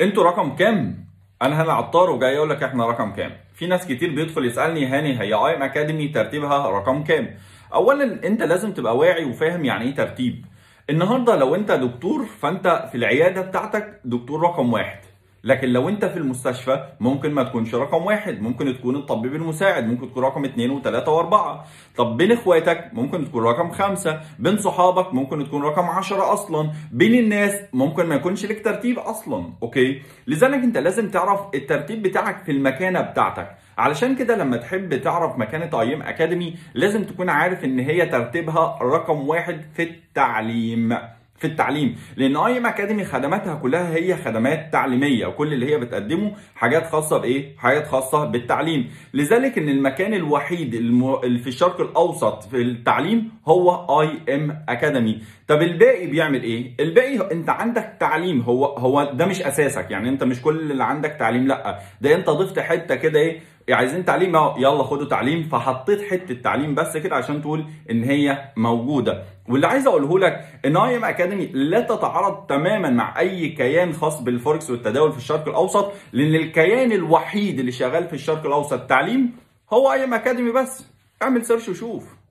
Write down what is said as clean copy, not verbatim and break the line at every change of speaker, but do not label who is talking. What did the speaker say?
انتوا رقم كام؟ انا هاني عطار وجاي اقول لك احنا رقم كام. في ناس كتير بيدخل يسالني هاني هي اي ام اكاديمي ترتيبها رقم كام؟ اولا انت لازم تبقى واعي وفاهم يعني ايه ترتيب. النهارده لو انت دكتور فانت في العياده بتاعتك دكتور رقم واحد، لكن لو انت في المستشفى ممكن ما تكونش رقم واحد، ممكن تكون الطبيب المساعد، ممكن تكون رقم اتنين وتلاته واربعه. طب بين اخواتك ممكن تكون رقم خمسه، بين صحابك ممكن تكون رقم 10 اصلا، بين الناس ممكن ما يكونش لك ترتيب اصلا. اوكي، لذلك انت لازم تعرف الترتيب بتاعك في المكانه بتاعتك. علشان كده لما تحب تعرف مكانه اي ام اكاديمي لازم تكون عارف ان هي ترتيبها رقم واحد في التعليم، لان اي ام اكاديمي خدماتها كلها هي خدمات تعليميه، وكل اللي هي بتقدمه حاجات خاصه بايه؟ حاجات خاصه بالتعليم. لذلك ان المكان الوحيد اللي في الشرق الاوسط في التعليم هو اي ام اكاديمي. طب الباقي بيعمل ايه؟ الباقي انت عندك تعليم، هو ده مش اساسك، يعني انت مش كل اللي عندك تعليم، لا ده انت ضفت حته كده ايه؟ عايزين تعليم اهو، يلا خدوا تعليم، فحطيت حته تعليم بس كده عشان تقول ان هي موجوده. واللي عايز اقوله لك ان اي ام اكاديمي لا تتعارض تماما مع اي كيان خاص بالفوركس والتداول في الشرق الاوسط، لان الكيان الوحيد اللي شغال في الشرق الاوسط تعليم هو اي ام اكاديمي بس. اعمل سيرش وشوف.